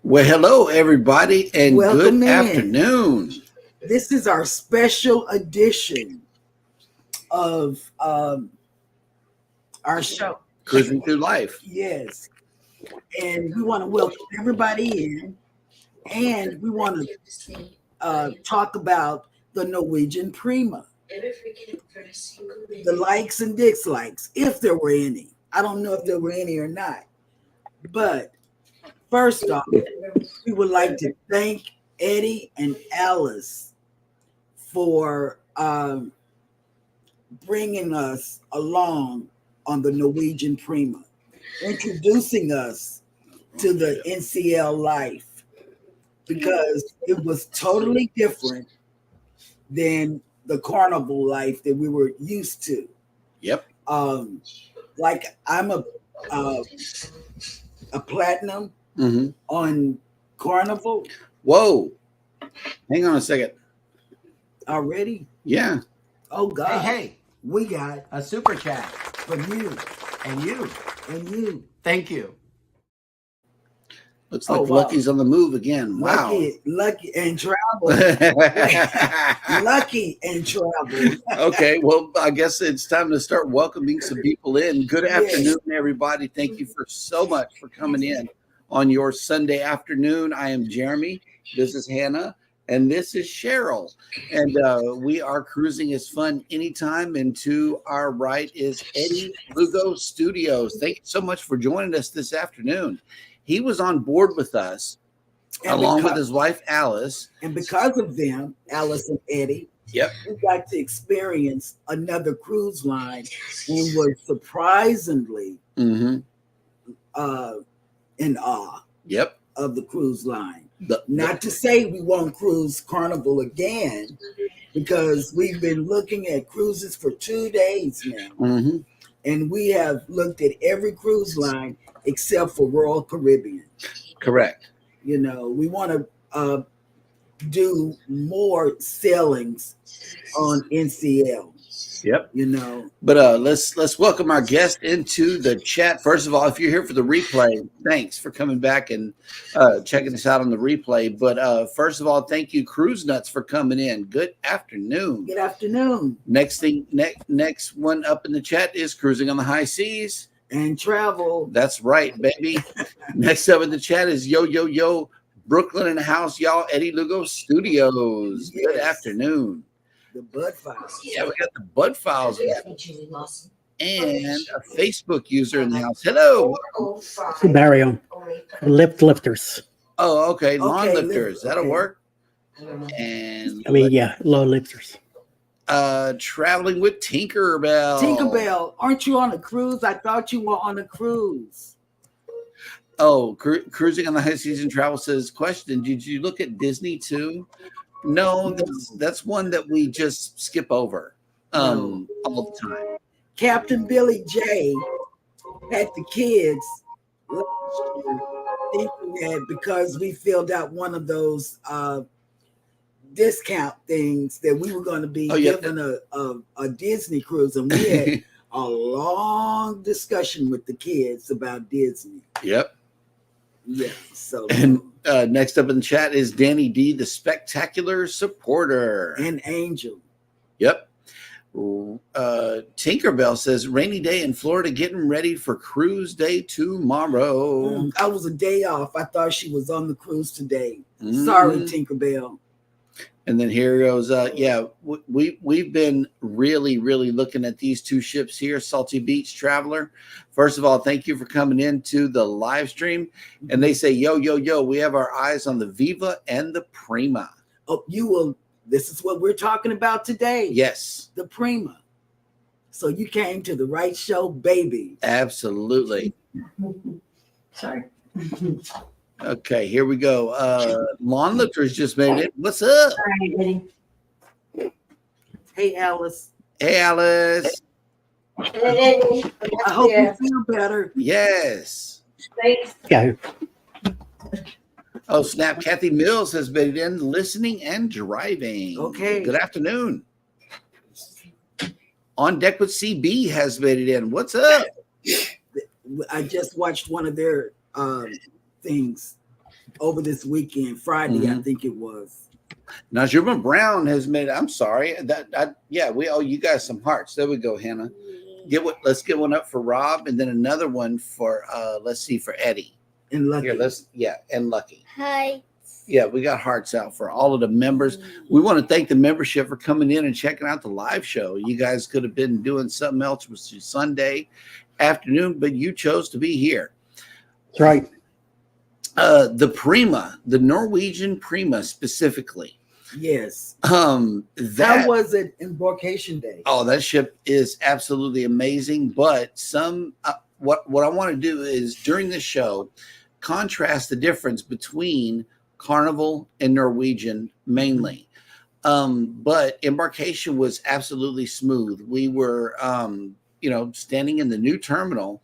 Well, hello, everybody, and Welcome good in. afternoon. This is our special edition of our show. Cruising through life. Yes. And we want to welcome everybody in. And we want to talk about the Norwegian Prima, the likes and dislikes, if there were any. I don't know if there were any or not. But first off, we would like to thank Eddie and Alice for bringing us along on the Norwegian Prima, introducing us to the NCL life, because it was totally different than the carnival life that we were used to. Yep. Like I'm a platinum on Carnival Whoa. Hang on a second. already. Yeah. Oh God. Hey, We got a super chat. from you And you. and you. Thank you. Looks like wow. Lucky's on the move again. Wow. Lucky and travel. Lucky and travel. Okay, well, I guess it's time to start welcoming some people in. Good Yes. afternoon, everybody. Thank you so much for coming in on your Sunday afternoon. I am Jeremy. This is Hannah. And this is Cheryl. And we are cruising is fun anytime. And to our right is Eddie Lugo Studios. Thank you so much for joining us this afternoon. He was on board with us along with his wife, Alice. And because of them, Alice and Eddie, Yep. we got to experience another cruise line and were surprisingly in awe Yep. of the cruise line. Not to say we won't cruise Carnival again, because we've been looking at cruises for 2 days now. And we have looked at every cruise line except for Royal Caribbean. Correct. You know, we want to do more sailings on NCL. Yep. You know, but let's welcome our guest into the chat. First of all, if you're here for the replay, thanks for coming back and checking us out on the replay. But first of all, thank you, Cruise Nuts, for coming in. Good afternoon. Good afternoon. Next one up in the chat is Cruising on the High Seas and Travel. That's right, baby. Next up in the chat is Yo Brooklyn in the house, y'all. Eddie Lugo Studios. Yes. Good afternoon. The Bud Files. Yeah, we got the Bud Files. And a Facebook user in the house. Hello. Mario. Lifters. Oh, okay. Lawn lifters. That'll work. And lawn lifters. Traveling with Tinkerbell. Tinkerbell, aren't you on a cruise? I thought you were on a cruise. Oh, Cruising on the High Season Travel says, question, did you look at Disney too? No, that's one that we just skip over all the time. Captain Billy J had the kids thinking that because we filled out one of those discount things that we were going to be given a Disney cruise, and we had a long discussion with the kids about Disney. Yep. Yeah. So and next up in the chat is Danny D, the spectacular supporter, and Angel. Yep. Tinkerbell says rainy day in Florida, getting ready for cruise day tomorrow. I was a day off. I thought she was on the cruise today. Sorry, Tinkerbell. And then here goes, we've been really looking at these two ships here, Salty Beach Traveler. First of all, thank you for coming into the live stream. And they say, yo, we have our eyes on the Viva and the Prima. Oh, you will. This is what we're talking about today. Yes. The Prima. So you came to the right show, baby. Absolutely. Sorry. Okay, here we go. Lawn Lifters just made it. What's up? Hi, Eddie. Hey, Alice. Hey, Alice. I hope you feel better. Yes. Yeah. Oh, snap. Kathy Mills has been in listening and driving. Okay. Good afternoon. On Deck with CB has made it in. What's up? I just watched one of their things. over this weekend, Friday, I Mhm. think it was. Now, Juba Brown has made. I'm sorry. Yeah, we owe you guys some hearts. There we go, Hannah. Let's get one up for Rob, and then another one for let's see, for Eddie. And Lucky. Here, and Lucky. Hi. Yeah, we got hearts out for all of the members. We want to thank the membership for coming in and checking out the live show. You guys could have been doing something else with Sunday afternoon, but you chose to be here. That's right. The Prima, the Norwegian Prima specifically. Yes. How was it Embarkation Day? Oh, that ship is absolutely amazing. But what I want to do is during this show, contrast the difference between Carnival and Norwegian mainly. But embarkation was absolutely smooth. We were, standing in the new terminal.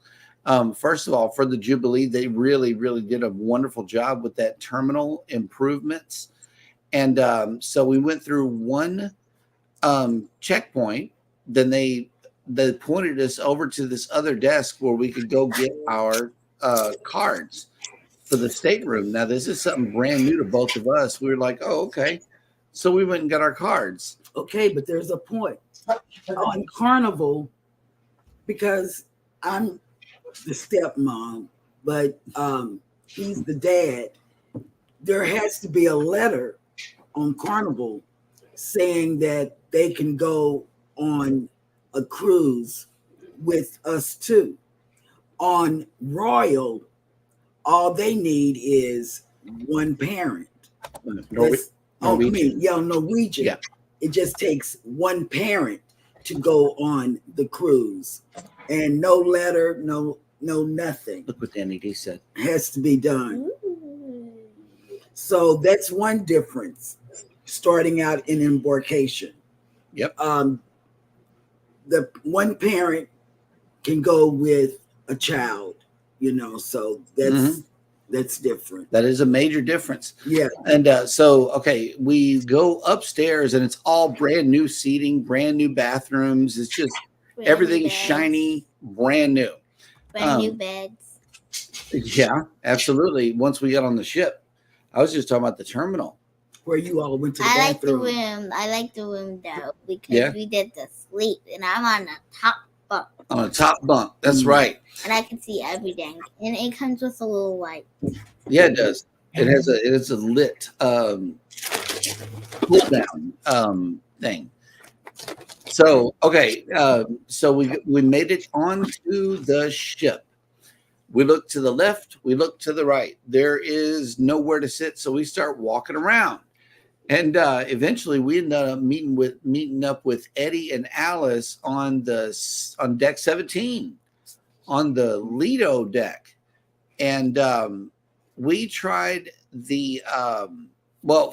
First of all, for the Jubilee, they really, really did a wonderful job with that terminal improvements. And so we went through one checkpoint. Then they pointed us over to this other desk where we could go get our cards for the stateroom. Now, this is something brand new to both of us. We were like, oh, okay. So we went and got our cards. Okay, but there's a point. On Carnival, because I'm the stepmom, but he's the dad, there has to be a letter on Carnival saying that they can go on a cruise with us too. On Royal, all they need is one parent. Norwegian. Norwegian. Yeah. It just takes one parent to go on the cruise, and no letter, no nothing. Look what Danny D said. Has to be done. So that's one difference. Starting out in embarkation. Yep. The one parent can go with a child, so that's different. That is a major difference. Yeah. And we go upstairs and it's all brand new seating, brand new bathrooms. It's just everything is shiny, brand new. Brand new beds. Yeah, absolutely. Once we got on the ship, I was just talking about the terminal. Where you all went to the bathroom. I like the room though, because we did the sleep and I'm on the top bunk. On the top bunk, that's right. And I can see everything. And it comes with a little light. Yeah, it does. It is a lit pull down thing. So so we made it onto the ship. We look to the left, we look to the right. There is nowhere to sit, so we start walking around. And eventually we ended up meeting up with Eddie and Alice on deck 17, on the Lido deck. And we tried the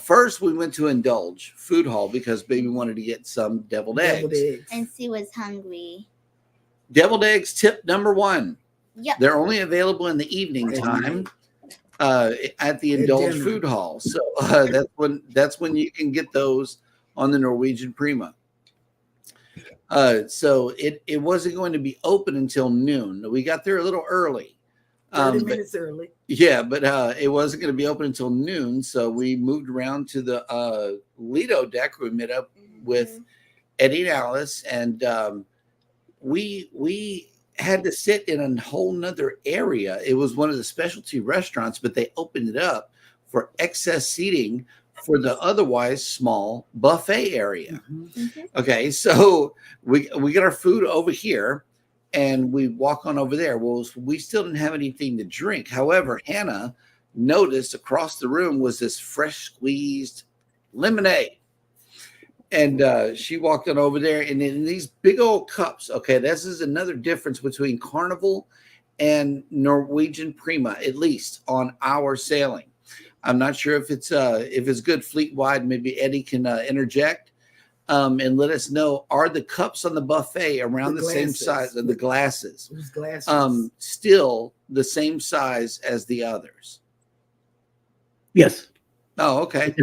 first we went to Indulge Food Hall because baby wanted to get some deviled eggs. And she was hungry. Deviled eggs, tip number 1. Yep. They're only available in the evening time at the Indulge Food Hall. So that's when you can get those on the Norwegian Prima. So it wasn't going to be open until noon. We got there a little early. 30 minutes early. Yeah, but it wasn't going to be open until noon. So we moved around to the Lido deck. We met up with Eddie and Alice, and we had to sit in a whole nother area. It was one of the specialty restaurants, but they opened it up for excess seating for the otherwise small buffet area. Okay, so we get our food over here and we walk on over there. Well, we still didn't have anything to drink. However, Hannah noticed across the room was this fresh squeezed lemonade. And she walked on over there, and in these big old cups. Okay, this is another difference between Carnival and Norwegian Prima, at least on our sailing. I'm not sure if it's good fleet wide. Maybe Eddie can interject and let us know. Are the cups on the buffet around the same size of the glasses? Still the same size as the others? Yes. Oh, okay.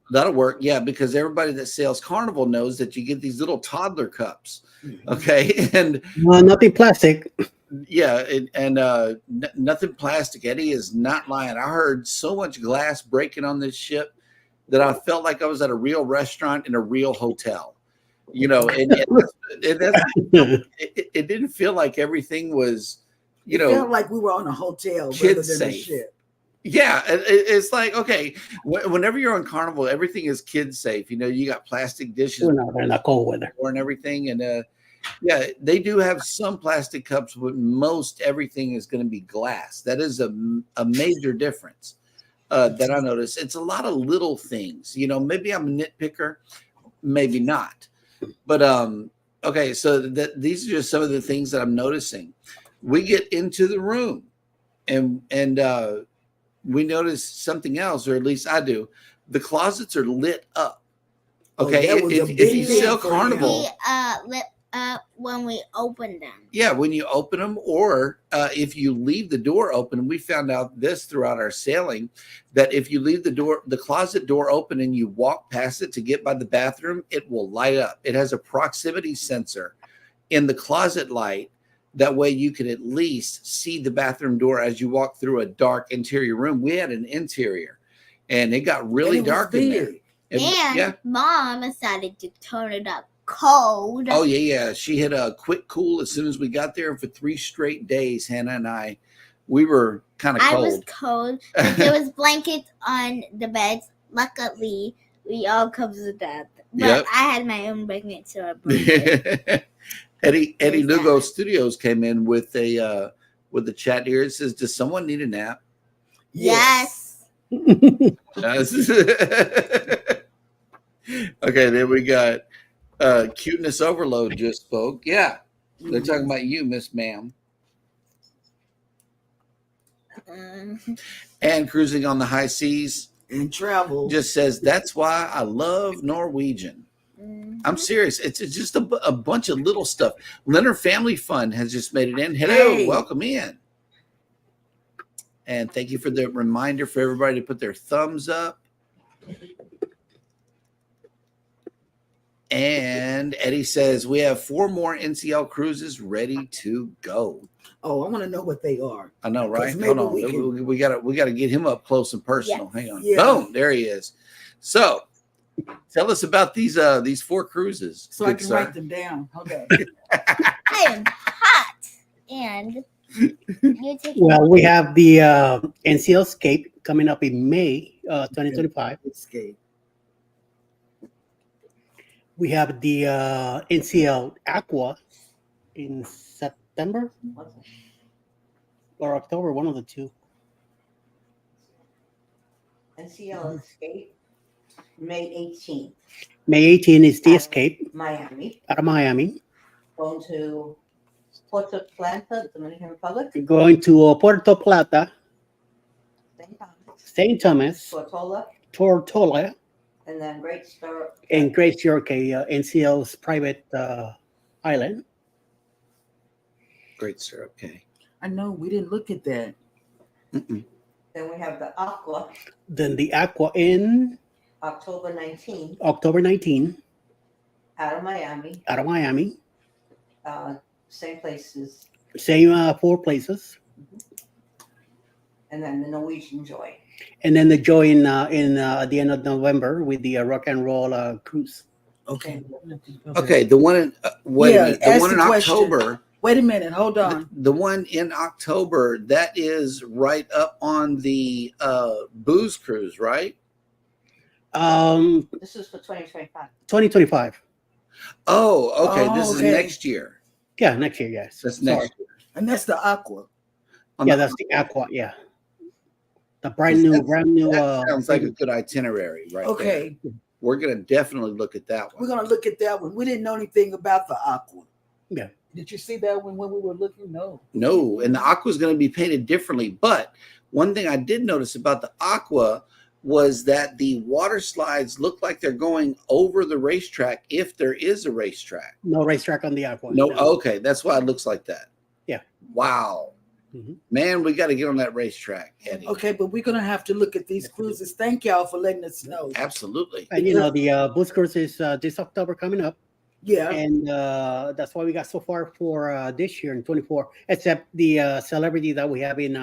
That'll work. Yeah, because everybody that sails Carnival knows that you get these little toddler cups. Okay. And nothing plastic. Yeah, nothing plastic. Eddie is not lying. I heard so much glass breaking on this ship that I felt like I was at a real restaurant in a real hotel. You know, it didn't feel like everything was, It felt like we were on a hotel rather than safe. a ship. Yeah, it's like, okay, whenever you're on Carnival, everything is kid safe. You know, you got plastic dishes We're in the cold weather and everything, and yeah, they do have some plastic cups, but most everything is going to be glass. That is a major difference that I noticed. It's a lot of little things. You know, maybe I'm a nitpicker, maybe not, but okay. So these are just some of the things that I'm noticing. We get into the room, and we notice something else, or at least I do. The closets are lit up. Okay, if you sell Carnival, lit up when we open them. Yeah, when you open them, or if you leave the door open. We found out this throughout our sailing, that if you leave the closet door open and you walk past it to get by the bathroom, it will light up. It has a proximity sensor in the closet light. That way you can at least see the bathroom door as you walk through a dark interior room. We had an interior, and it got really dark in there. And Mom decided to turn it up cold. Oh, yeah. She hit a quick cool as soon as we got there. For 3 straight days, Hannah and I, we were kind of cold. I was cold. There was blankets on the beds. Luckily, we all covered to death. But I had my own blanket, so I broke it. Eddie Lugo Studios came in with a chat here. It says, "Does someone need a nap?" Yes. Okay, then we got Cuteness Overload just spoke. Yeah, they're talking about you, Miss Ma'am. And Cruising on the High Seas and Travel just says, "That's why I love Norwegian." I'm serious. It's just a bunch of little stuff. Leonard Family Fun has just made it in. Hello, welcome in. And thank you for the reminder for everybody to put their thumbs up. And Eddie says, we have 4 more NCL cruises ready to go. Oh, I want to know what they are. I know, right? Hold on. We gotta get him up close and personal. Yes. Hang on. Yeah. Boom, there he is. So tell us about these 4 cruises. So I can write them down. Okay. I am hot. And well, we have the NCL Escape coming up in May 2025. Escape. We have the NCL Aqua in September or October, one of the two. NCL Escape, May 18th. May 18th is the Escape. Miami. Out of Miami. Going to Puerto Plata, Dominican Republic. Going to Puerto Plata. St. Thomas. Tortola. And then Great Stirrup. And Great Stirrup, NCL's private island. Great Stirrup, okay. I know, we didn't look at that. Then we have the Aqua. Then the Aqua in October 19. October 19. Out of Miami. Out of Miami. Same places. Same 4 places. And then the Norwegian Joy. And then the Joy in at the end of November with the rock and roll cruise. Okay. Okay, the one in the one in October. Wait a minute, hold on. The one in October, that is right up on the booze cruise, right? This is for 2025. 2025. Oh, okay. This is next year. Yeah, next year, yes. That's next year. And that's the Aqua. That's the Aqua, yeah. The brand new. That sounds like a good itinerary, right? Okay. There. We're going to definitely look at that one. We're going to look at that one. We didn't know anything about the Aqua. Yeah. Did you see that one when we were looking? No. No, and the Aqua is going to be painted differently. But one thing I did notice about the Aqua was that the water slides look like they're going over the racetrack if there is a racetrack. No racetrack on the Aqua. No. Okay, that's why it looks like that. Yeah. Wow. Mm-hmm. Man, we got to get on that racetrack, Eddie. Okay, but we're going to have to look at these cruises. Thank y'all for letting us know. Absolutely. And the booze cruise is this October coming up. Yeah. And that's why we got so far for this year in 24. Except the celebrity that we have in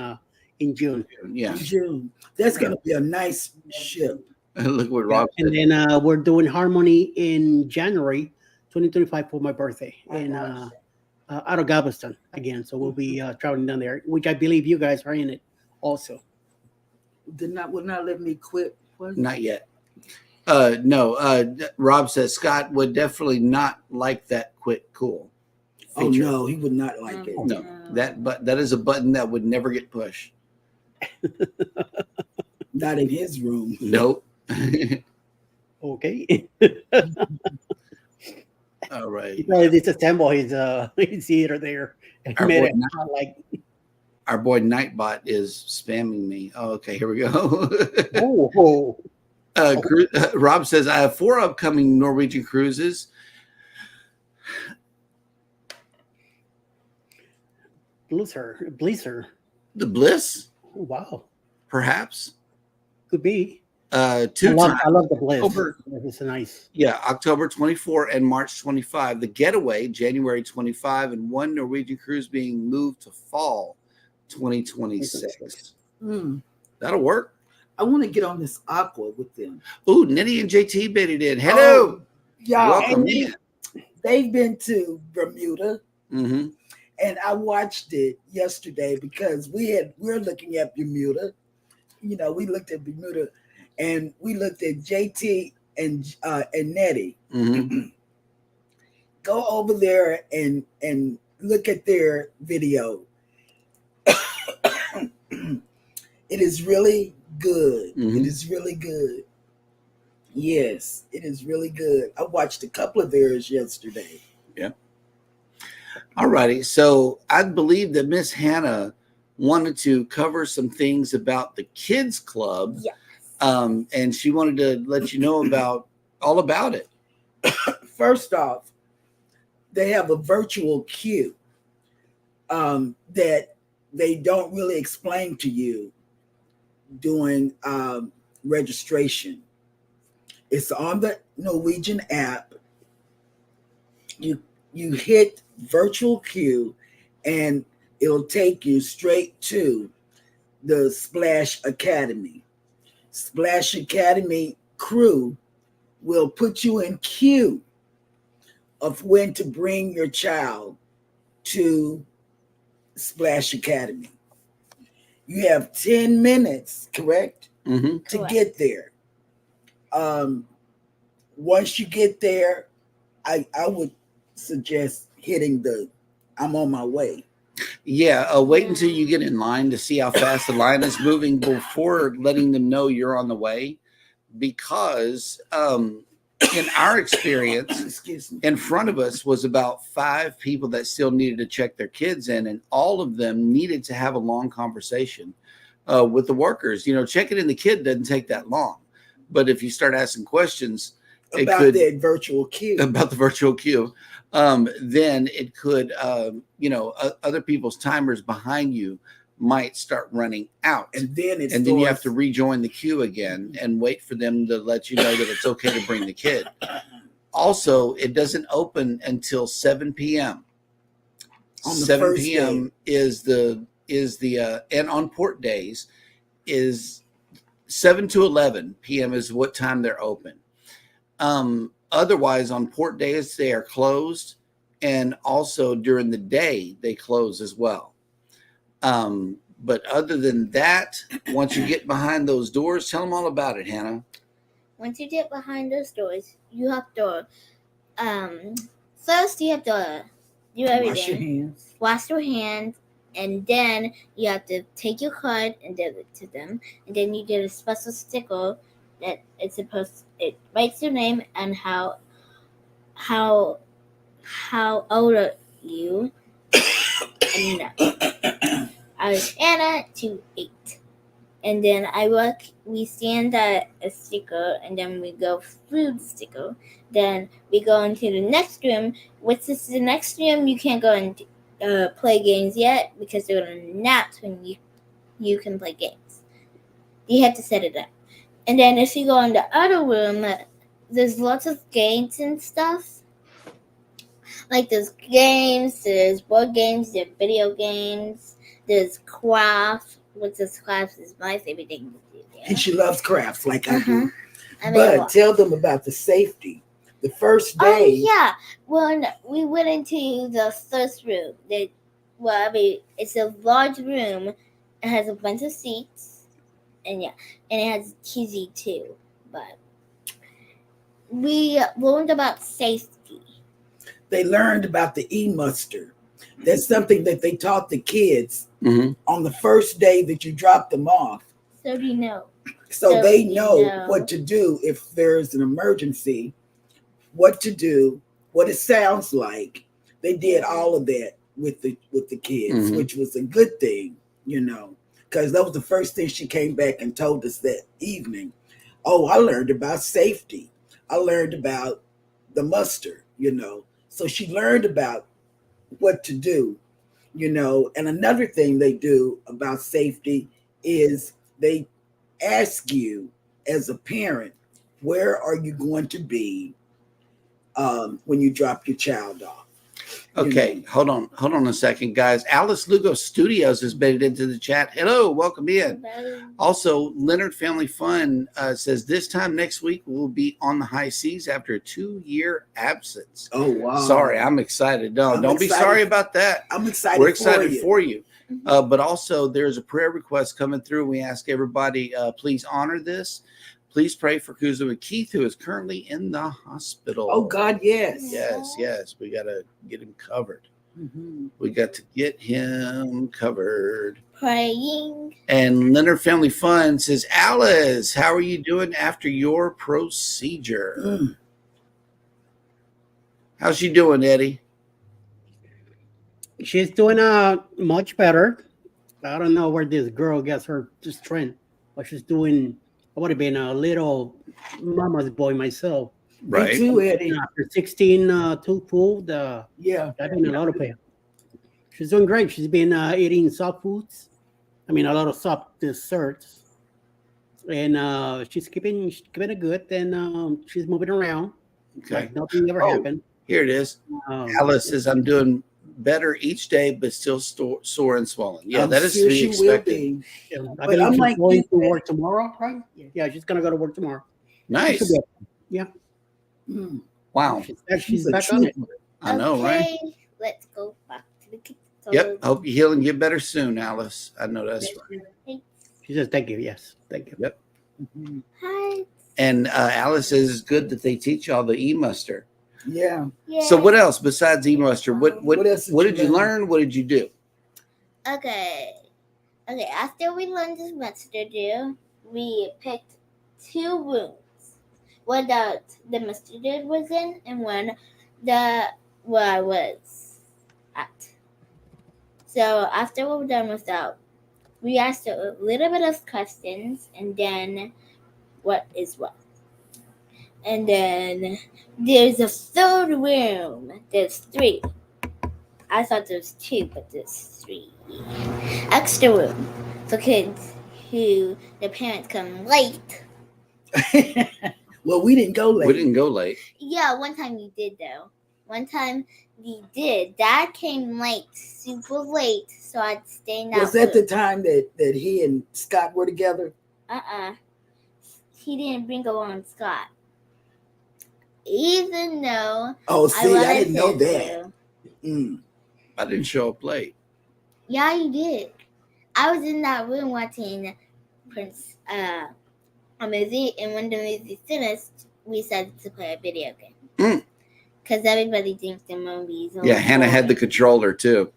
June. Yeah. In June. That's going to be a nice ship. Look what Yeah, Rob said. and then we're doing Harmony in January 2025 for my birthday in out of Galveston again. So we'll be traveling down there, which I believe you guys are in it also. Would not let me quit. What? Not yet. No. Rob says Scott would definitely not like that quit cool Oh feature. no, he would not like it. No, that is a button that would never get pushed. Not in his room. Nope. Okay. All right. He probably disassemble his theater there and Our made boy it not like. Our boy Nightbot is spamming me. Oh, okay, here we go. Oh. Rob says, I have 4 upcoming Norwegian cruises. Blizzard. The Bliss, Oh, wow. perhaps. Could be. 2 I times. love the Bliss. October. It's nice. Yeah, October 24 and March 25. The Getaway, January 25, and 1 Norwegian cruise being moved to fall 2026. That'll work. I want to get on this aqua with them. Ooh, Nitty and JT baited in. Hello. Y'all, Welcome in. they've been to Bermuda, Mm-hmm. and I watched it yesterday because we're looking at Bermuda. You know, we looked at Bermuda, and we looked at JT and Nettie. Mm-hmm. Go over there and look at their video. It is really good. Mhm. It is really good. Yes, it is really good. I watched a couple of theirs yesterday. All righty. So I believe that Miss Hannah wanted to cover some things about the kids club. Yes. And she wanted to let you know all about it. First off, they have a virtual queue that they don't really explain to you doing registration. It's on the Norwegian app. You hit virtual queue, and it'll take you straight to the Splash Academy. Splash Academy crew will put you in queue of when to bring your child to Splash Academy. You have 10 minutes, correct, Mm-hmm. to Correct. get there. Once you get there, I would suggest hitting the I'm on my way. Yeah. Wait until you get in line to see how fast the line is moving before letting them know you're on the way. Because in our experience, Excuse me. in front of us was about 5 people that still needed to check their kids in, and all of them needed to have a long conversation with the workers. You know, checking in the kid doesn't take that long, but if you start asking questions About that virtual queue. about the virtual queue, then it could, other people's timers behind you might start running out. And then And then you have to rejoin the queue again and wait for them to let you know that it's okay to bring the kid. Also, it doesn't open until 7 p.m. On the 7 first p.m. is the and on port days is 7 to 11 p.m. is what time they're open. Otherwise, on port days they are closed, and also during the day they close as well. But other than that, once you get behind those doors, tell them all about it, Hannah. Once you get behind those doors, you have to first you have to do wash your everything. hands. Wash your hands, and then you have to take your card and give it to them, and then you get a special sticker that it writes your name and how old are you. And I was Anna 28. And then we stand at a sticker, and then we go through the sticker. Then we go into the next room, which is the next room you can't go and play games yet because they're going to announce when you can play games. You have to set it up. And then if you go in the other room, there's lots of games and stuff. Like there's games, there's board games, there's video games, there's craft, which is crafts is my favorite thing to do. And she loves crafts like I do. I mean, But tell them about the safety. The first oh day, yeah, when we went into the first room, it's a large room. It has a bunch of seats, and it has TV too. But we learned about safety. they learned about the e-muster. That's something that they taught the kids on the first day that you dropped them off. So do you know? So they know what to do if there's an emergency, what to do, what it sounds like. They did all of that with the kids, which was a good thing, because that was the first thing she came back and told us that evening. Oh, I learned about safety. I learned about the muster, So she learned about what to do, And another thing they do about safety is they ask you as a parent, where are you going to be when you drop your child off? Okay, hold on a second, guys. Alice Lugo Studios has made it into the chat. Hello, welcome in. Also, Leonard Family Fun says this time next week we'll be on the high seas after a 2-year absence. Oh wow! Sorry, I'm excited. No, don't be sorry about that. I'm excited. We're excited for you. But also, there's a prayer request coming through. We ask everybody, please honor this. Please pray for Kuzo and Keith, who is currently in the hospital. Oh, God, yes. Yes. We got to get him covered. We got to get him covered. Praying. And Leonard Family Fun says, Alice, how are you doing after your procedure? How's she doing, Eddie? She's doing much better. I don't know where this girl gets her strength, but she's doing. I would have been a little mama's boy myself. Right. Me too, Eddie. After 16 tooth pulled, I've been in a lot of pain. She's doing great. She's been eating soft foods. I mean, a lot of soft desserts. And she's keeping it good. And she's moving around. Okay. Like nothing ever happened. Here it is. Alice says, I'm doing better each day, but still sore and swollen. Yeah, that is to be expected. I believe she's going to work tomorrow, right? Yeah, she's going to go to work tomorrow. Nice. Yeah. Wow. She's back on it. I know, right? Let's go back to the kids. Yep. Hope you heal and get better soon, Alice. I know that's right. She says, thank you. Yes. Thank you. Yep. Hi. And Alice says it's good that they teach y'all the e-muster. Yeah. So what else besides e-muster? What did you learn? What did you do? Okay. After we learned this muster do, we picked 2 rooms. One that the mustard was in, and one that where I was at. So after we were done with that, we asked a little bit of questions, and then what is what. And then there's a 3rd room. There's 3. I thought there was 2, but there's 3. Extra room for kids who their parents come late. Well, we didn't go late. We didn't go late. Yeah, one time we did though. One time we did. Dad came late, super late, so I'd stay in that Was that the time that he and Scott were together? He didn't bring along Scott. Even though I didn't know that. I didn't show up late. Yeah, you did. I was in that room watching a movie, and when the movie finished, we decided to play a video game. Because everybody thinks the movies. Yeah, Hannah had the controller too.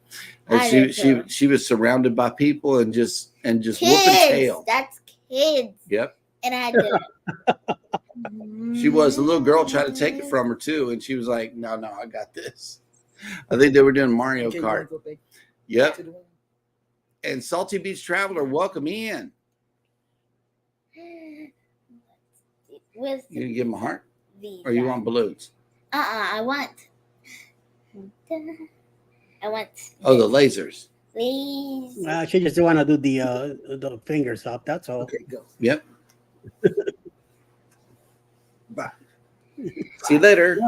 And she was surrounded by people and just kids, whooping tail. That's kids. Yep. And I had to. She was. The little girl tried to take it from her too, and she was like, "No, I got this." I think they were doing Mario Kart. Yep. And Salty Beach Traveler, welcome in. You gonna give him a heart, or you want balloons? I want. Oh, the lasers. Please. She just want to do the fingers up. That's all. Okay, go. Yep. Bye. See you later.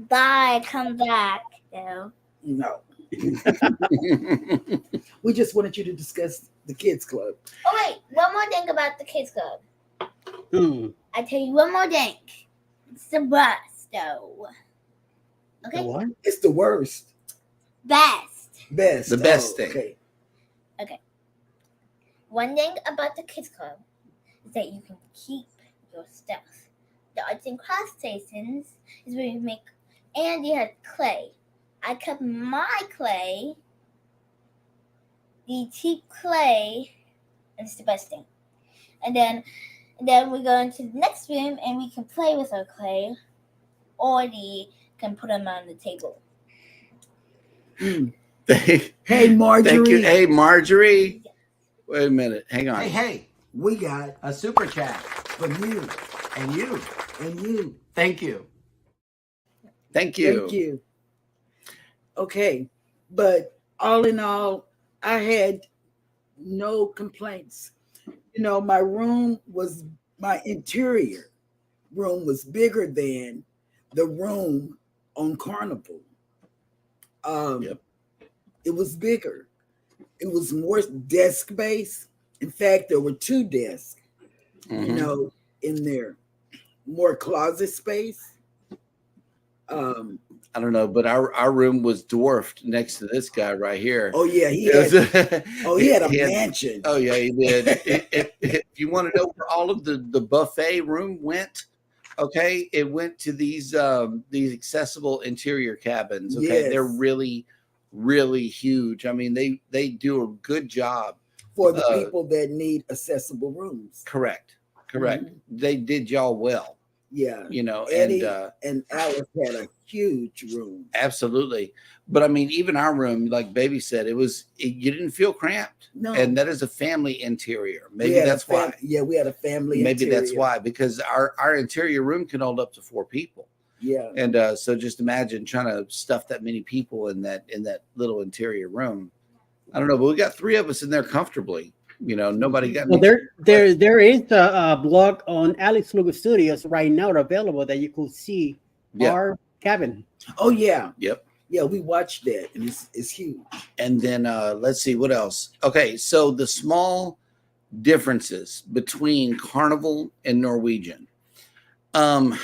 Bye. Come back. though. No. We just wanted you to discuss the kids club. Oh wait, one more thing about the kids club. I tell you one more thing. It's the best though. Okay. The what? It's the worst. Best. Best. The best thing. Okay. One thing about the kids club is that you can keep your stuff. The arts and crafts stations is where you make, and you have clay. I kept my clay, the cheap clay, and it's the best thing. And then we go into the next room and we can play with our clay, or we can put them on the table. Hey, Marjorie. Thank you. Hey, Marjorie. Wait a minute. Hang on. Hey, We got a super chat. from you And you. and you. Thank you. Thank you. Thank you. Okay. But all in all, I had no complaints. You know, my interior room was bigger than the room on Carnival. Yep. It was bigger. It was more desk space. In fact, there were 2 desks, Mhm. you know, in there. More closet space. I don't know, but our room was dwarfed next to this guy right here. Oh yeah, he had a mansion. Oh yeah, he did. If you want to know where all of the buffet room went, okay, it went to these accessible interior cabins. Okay, Yes. they're really, really huge. I mean, they do a good job. For the people that need accessible rooms. Correct. They did y'all well. Yeah. You know, Eddie and and Alice had a huge room. absolutely. But I mean, even our room, like Baby said, you didn't feel cramped. No. And that is a family interior. Maybe We had that's why. Yeah, we had a family Maybe interior. that's why, because our interior room can hold up to 4 people. Yeah. And so just imagine trying to stuff that many people in that little interior room. I don't know, but we got 3 of us in there comfortably. You know, nobody got Well, there is a blog on Alex Lugo Studios right now available that you could see our cabin. Oh yeah. Yep. Yeah, we watched that and it's huge. And then let's see what else. Okay, so the small differences between Carnival and Norwegian. The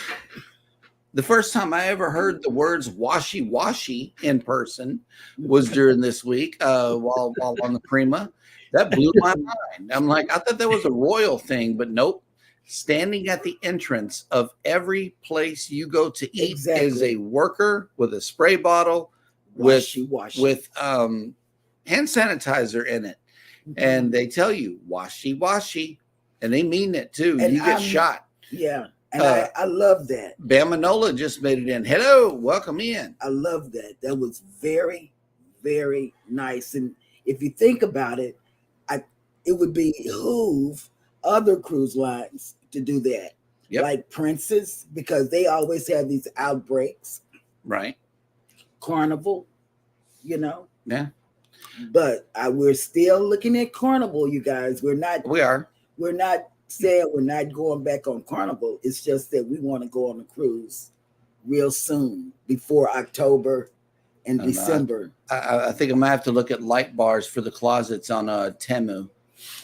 first time I ever heard the words "washy washy" in person was during this week while on the Prima. That blew my mind. I'm like, I thought that was a royal thing, but nope. Standing at the entrance of every place you go to eat is a worker with a spray bottle with hand sanitizer in it, and they tell you "washy washy," and they mean it too. And you get shot. Yeah. And I love that. Bamanola just made it in. Hello, welcome in. I love that. That was very, very nice. And if you think about it, it would behoove other cruise lines to do that. Yep. Like Princess, because they always have these outbreaks. Right. Carnival, you know. Yeah. But we're still looking at Carnival, you guys. We're not saying we're not going back on Carnival. It's just that we want to go on a cruise real soon before October and December. I think I'm gonna have to look at light bars for the closets on Temu.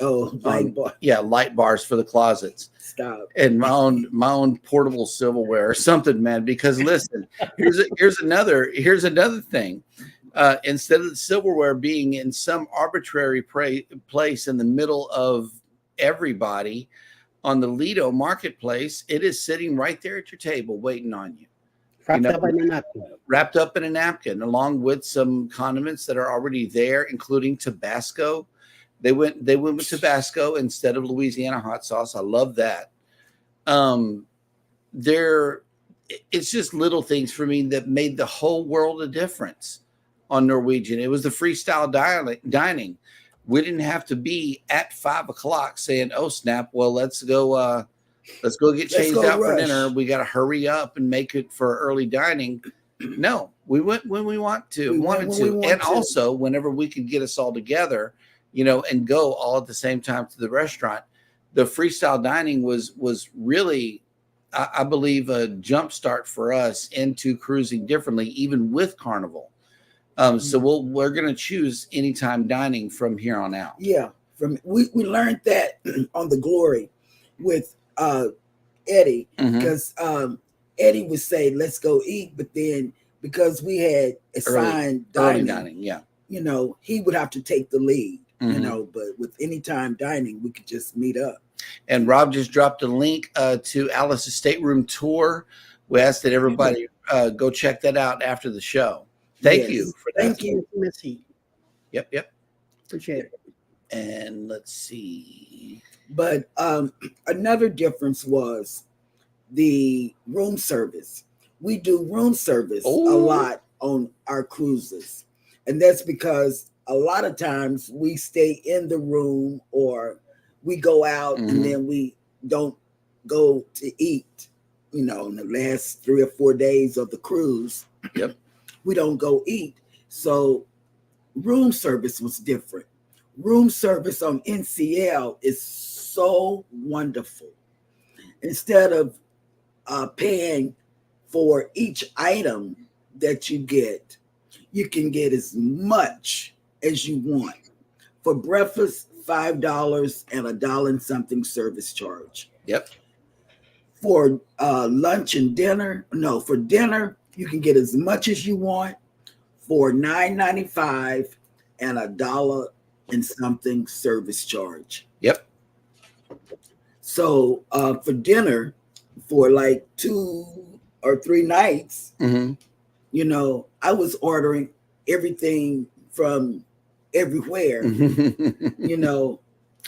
Oh, light bar. Yeah, light bars for the closets. Stop. And my own portable silverware or something, man. Because listen, here's another thing. Instead of the silverware being in some arbitrary place in the middle of everybody on the Lido marketplace, it is sitting right there at your table waiting on you. Wrapped up in a napkin, along with some condiments that are already there, including Tabasco. They went with Tabasco instead of Louisiana hot sauce. I love that. It's just little things for me that made the whole world a difference on Norwegian. It was the freestyle dining. We didn't have to be at 5 o'clock saying, "Oh snap! Well, let's go get changed out for dinner. We got to hurry up and make it for early dining." No, we went when we wanted to, and also whenever we could get us all together, you know, and go all at the same time to the restaurant. The freestyle dining was really, I believe, a jump start for us into cruising differently, even with Carnival. So we're gonna choose anytime dining from here on out. Yeah, we learned that on the Glory with Eddie, because Eddie would say, "Let's go eat," but then because we had assigned early dining, yeah, you know, he would have to take the lead. You know, but with anytime dining, we could just meet up. And Rob just dropped a link to Alice's Stateroom Tour. We asked that everybody go check that out after the show. Thank you for that. Thank you, Missy. Yep. Appreciate it. And let's see. But another difference was the room service. We do room service a lot on our cruises. And that's because a lot of times we stay in the room or we go out and then we don't go to eat, you know, in the last 3 or 4 days of the cruise. Yep. We don't go eat. So room service was different. Room service on NCL is so wonderful. Instead of paying for each item that you get, you can get as much as you want. For breakfast, $5 and $1 and something service charge. Yep. For lunch and dinner, for dinner, you can get as much as you want for $9.95 and $1 and something service charge. Yep. So for dinner, for like 2 or 3 nights, you know, I was ordering everything from everywhere, you know,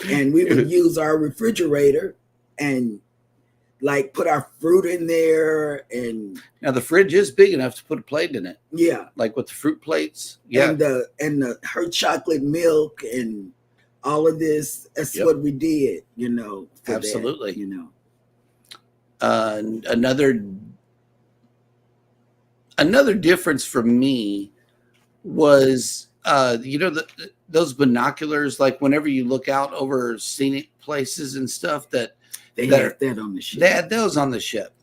and we would use our refrigerator and like put our fruit in there. And now the fridge is big enough to put a plate in it. Yeah. Like with the fruit plates. Yeah. And her chocolate milk and all of this. That's what we did, you know. Absolutely. That, you know. Another difference for me was you know, those binoculars, like whenever you look out over scenic places and stuff, that they had that on the ship. They had those on the ship.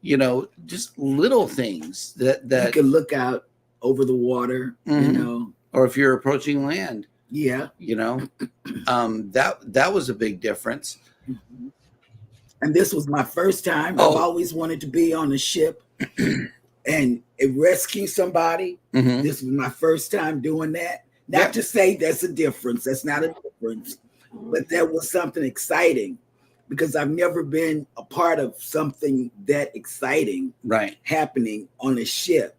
You know, just little things that you can look out over the water, you know, or if you're approaching land. Yeah, you know, that was a big difference. And this was my first time. I've always wanted to be on a ship and rescue somebody. This was my first time doing that. Not to say that's a difference. That's not a difference. But that was something exciting because I've never been a part of something that exciting happening on a ship.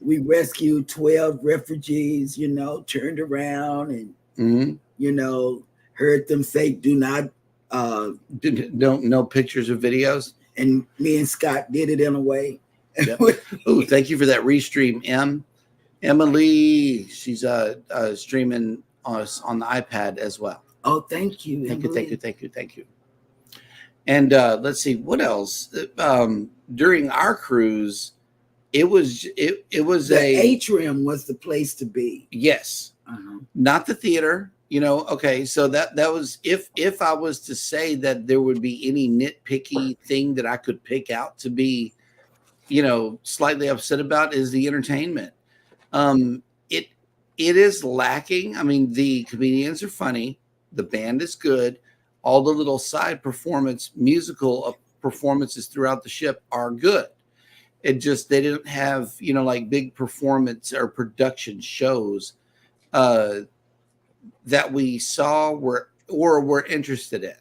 We rescued 12 refugees, you know, turned around and, you know, heard them say, do not. No pictures or videos. And me and Scott did it in a way. Yep. Oh, thank you for that restream, Emily. She's streaming us on the iPad as well. Oh, thank you. Thank you. And let's see what else. During our cruise, it was the atrium was the place to be. Yes, not the theater. You know, okay, so that was if I was to say that there would be any nitpicky thing that I could pick out to be, you know, slightly upset about is the entertainment. It is lacking. I mean, the comedians are funny, the band is good, all the little side musical performances throughout the ship are good. It just they didn't have, you know, like big performance or production shows that we saw were interested in.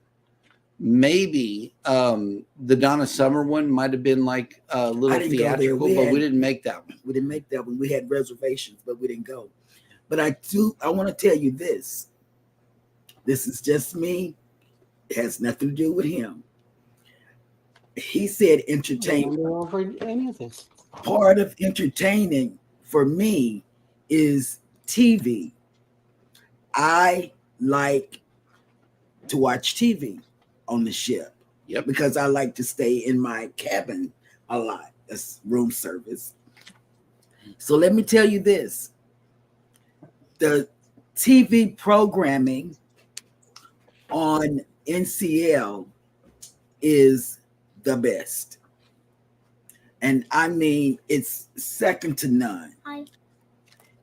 Maybe the Donna Summer one might have been like a little theatrical, but we didn't make that one. We didn't make that one. We had reservations, but we didn't go. But I want to tell you this. This is just me. It has nothing to do with him. He said entertainment. Part of entertaining for me is TV. I like to watch TV on the ship. Yep. Because I like to stay in my cabin a lot. That's room service. So let me tell you this. The TV programming on NCL is the best. And I mean, it's second to none.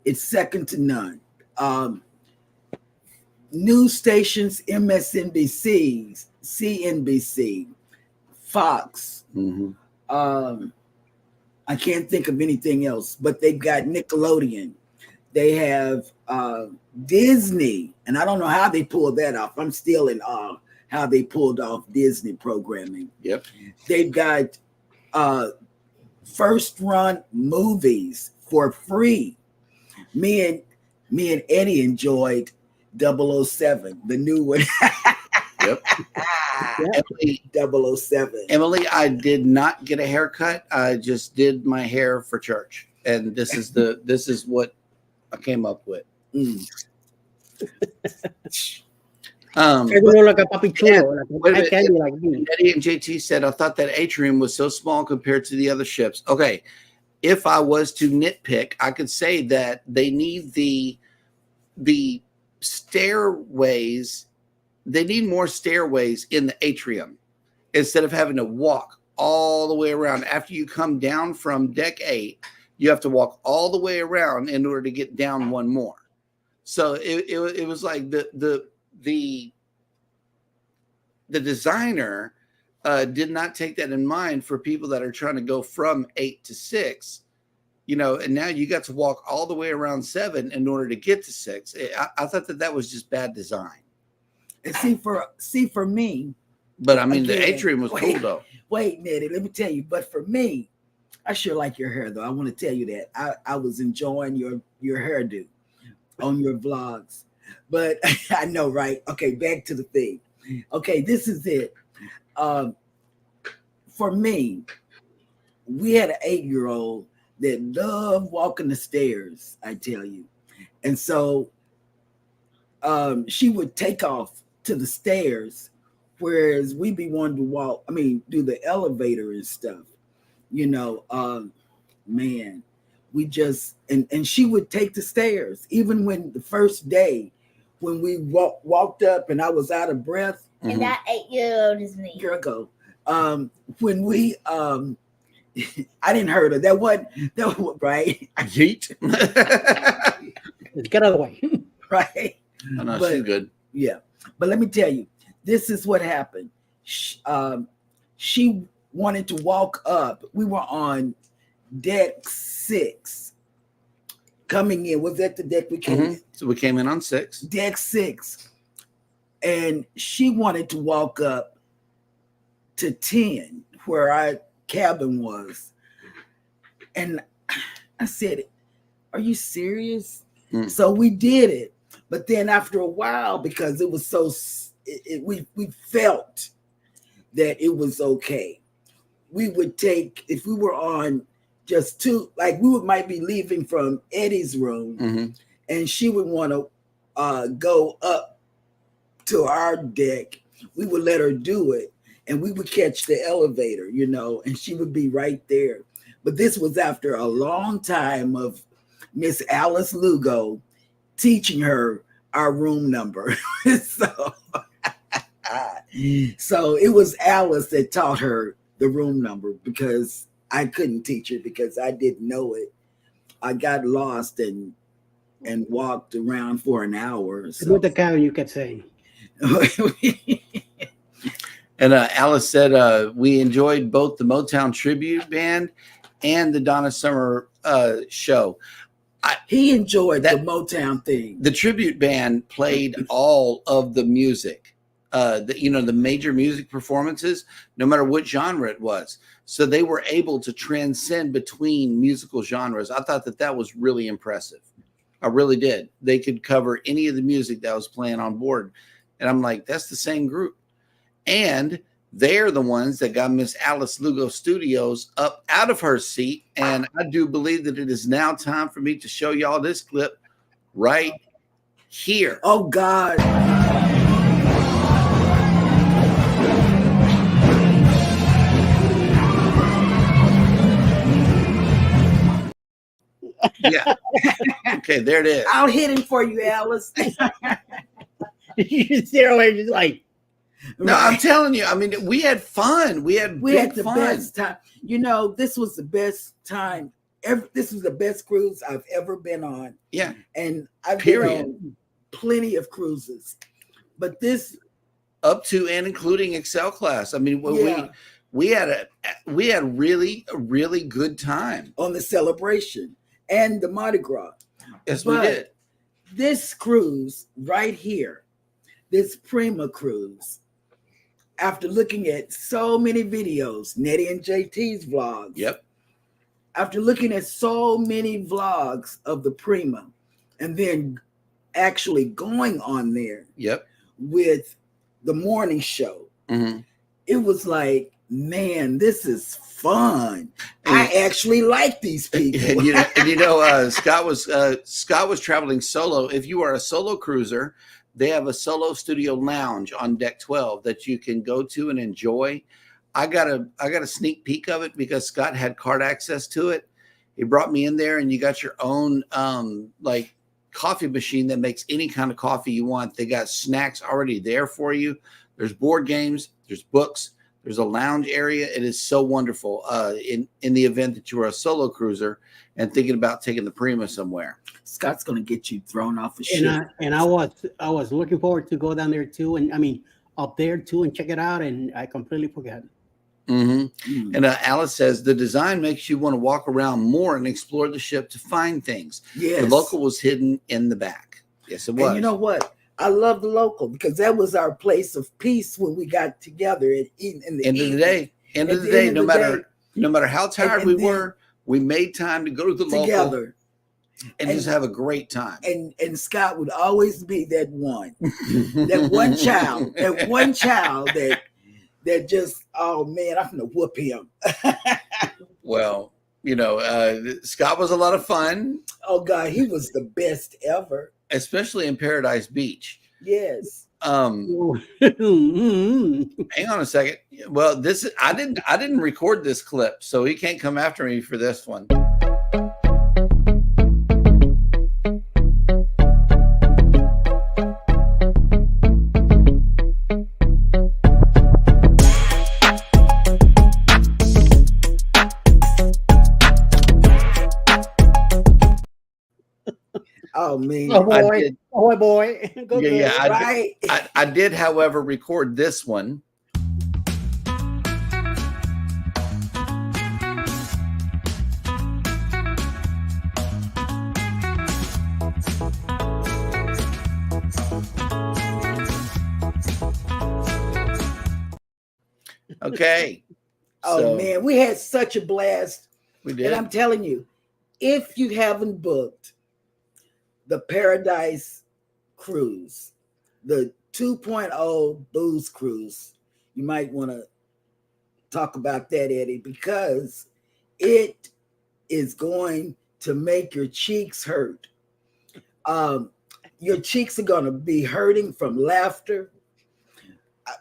It's second to none. News stations, MSNBC, CNBC, Fox. I can't think of anything else, but they've got Nickelodeon. They have Disney, and I don't know how they pulled that off. I'm still in awe how they pulled off Disney programming. Yep. They've got first run movies for free. Me and Eddie enjoyed 007, the new one. Yep. Emily, 007. Emily, I did not get a haircut. I just did my hair for church, and this is what I came up with. Like a puppy chulo, like candy like me. Eddie and JT said, I thought that atrium was so small compared to the other ships. Okay, if I was to nitpick, I could say that they need the stairways. They need more stairways in the atrium instead of having to walk all the way around. After you come down from deck 8, you have to walk all the way around in order to get down one more. So it was like the designer did not take that in mind for people that are trying to go from 8 to 6, and now you got to walk all the way around 7 in order to get to 6. I thought that was just bad design. And see for me, but I mean, again, the atrium was cool though. Wait, Nettie, let me tell you. But for me, I sure like your hair though. I want to tell you that I was enjoying your hairdo on your vlogs. But I know, right? Okay, back to the thing. Okay, this is it. For me, we had an 8-year-old that loved walking the stairs. I tell you, and so she would take off to the stairs, whereas we be wanting to do the elevator and stuff, man, we just, and she would take the stairs, even when the first day, when we walked up and I was out of breath. And that 8-year-old is me. Here I go. When we, I didn't hurt her. That wasn't right. Yeet. Get out of the way. Right. Oh, no, she's good. Yeah. But let me tell you, this is what happened. She wanted to walk up. We were on deck 6. Coming in. Was that the deck we came in? So we came in on 6. Deck 6. And she wanted to walk up to 10, where our cabin was. And I said, are you serious? So we did it. But then after a while, because it was so, we felt that it was okay. We would take, if we were on just 2, like might be leaving from Eddie's room, and she would want to go up to our deck, we would let her do it, and we would catch the elevator, and she would be right there. But this was after a long time of Miss Alice Lugo teaching her our room number. So it was Alice that taught her the room number, because I couldn't teach her because I didn't know it. I got lost and walked around for an hour. So. With the cow, you could say. And Alice said, we enjoyed both the Motown tribute band and the Donna Summer show. He enjoyed the Motown thing. The tribute band played all of the music, the major music performances, no matter what genre it was. So they were able to transcend between musical genres. I thought that was really impressive. I really did. They could cover any of the music that was playing on board. And I'm like, that's the same group. And they're the ones that got Miss Alice Lugo Studios up out of her seat. And I do believe that it is now time for me to show y'all this clip right here. Oh, God. Yeah. Okay, there it is. I'll hit him for you, Alice. You sit there just like. No, I'm telling you. I mean, we had fun. We had the fun. best time. This was the best time This was the best cruise I've ever been on. Yeah. And I've Period. been on plenty of cruises, but this up to and including Excel class. I mean, yeah, we had a really good time on the Celebration and the Mardi Gras. Yes, But we did. this cruise right here, this Prima cruise, after looking at so many videos, Nettie and JT's vlogs. Yep. After looking at so many vlogs of the Prima, and then actually going on there. Yep. With the morning show, mm-hmm. It was like, man, this is fun. I actually like these people. And Scott was traveling solo. If you are a solo cruiser, they have a solo studio lounge on deck 12 that you can go to and enjoy. I got a sneak peek of it because Scott had card access to it. He brought me in there, and you got your own like coffee machine that makes any kind of coffee you want. They got snacks already there for you. There's board games, there's books, there's a lounge area. It is so wonderful in the event that you are a solo cruiser and thinking about taking the Prima somewhere. Scott's going to get you thrown off a ship. And I was looking forward to go down there too, and I mean up there too, and check it out, and I completely forgot. Mm-hmm. And Alice says the design makes you want to walk around more and explore the ship to find things. Yes. The local was hidden in the back. Yes, it was. And you know what? I love the local because that was our place of peace when we got together in the end of the day. End of the day, no matter how tired we were, we made time to go to the local and just have a great time. And Scott would always be that one child that just, oh man, I'm gonna whoop him. Well, Scott was a lot of fun. Oh God, he was the best ever. Especially in Paradise Beach. Yes. Hang on a second. Well, I didn't record this clip, so he can't come after me for this one. Oh man! Oh boy! Go right. I did, however, record this one. Okay. Oh man, we had such a blast. We did. And I'm telling you, if you haven't booked the Paradise Cruise, the 2.0 booze cruise, you might want to talk about that, Eddie, because it is going to make your cheeks hurt. Your cheeks are going to be hurting from laughter.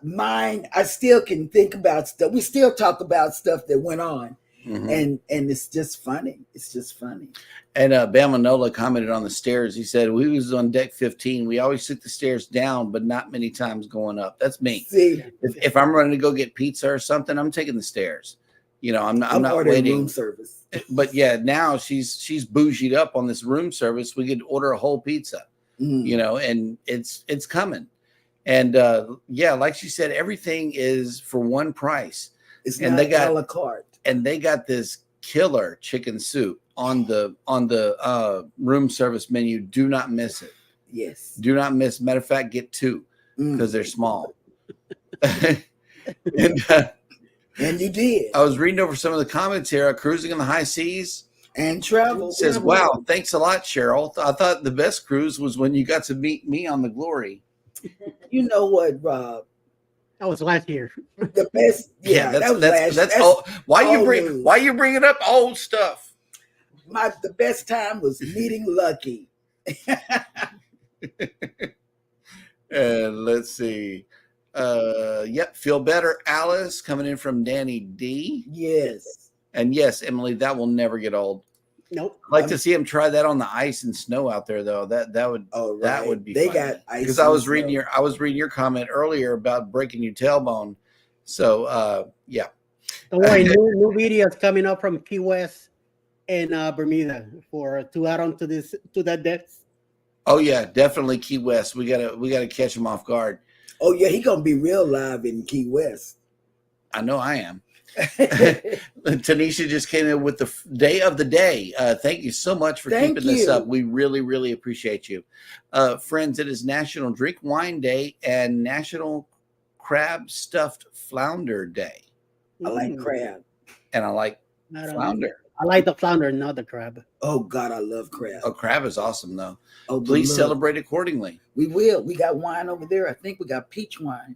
Mine, I still can think about stuff. We still talk about stuff that went on. Mm-hmm. And it's just funny. It's just funny. And Bama Nola commented on the stairs. He said, we was on deck 15. We always took the stairs down, but not many times going up. That's me. See, if I'm running to go get pizza or something, I'm taking the stairs. I'm not waiting. Room service. But yeah, now she's bougied up on this room service. We could order a whole pizza, and it's coming. And yeah, like she said, everything is for one price. It's not a la carte. And they got this killer chicken soup on the room service menu. Do not miss it. Yes. Do not miss. Matter of fact, get two because they're small. And you did. I was reading over some of the comments here. Cruising in the high seas and travel. It says, wow, thanks a lot, Cheryl. I thought the best cruise was when you got to meet me on the Glory. You know what, Rob? That was last year. The best, that's old. Why you bringing up old stuff? The best time was meeting Lucky. And let's see. Yep, feel better, Alice, coming in from Danny D. Yes. And yes, Emily, that will never get old. Nope. I'd like to see him try that on the ice and snow out there, though. That would be. They fun. got ice because I was reading your comment earlier about breaking your tailbone. So yeah. Don't worry, new videos coming up from Key West. and Bermuda to add on to that depth. Oh yeah, definitely Key West. We gotta catch him off guard. Oh yeah, he gonna be real live in Key West. I know I am. Tanisha just came in with the day of the day. Thank you so much for keeping this up. We really, really appreciate you. Friends, it is National Drink Wine Day and National Crab Stuffed Flounder Day. I like crab. And I like flounder. I like the flounder, not the crab. Oh God, I love crab. Oh, crab is awesome though. Oh, please celebrate accordingly. We will. We got wine over there. I think we got peach wine.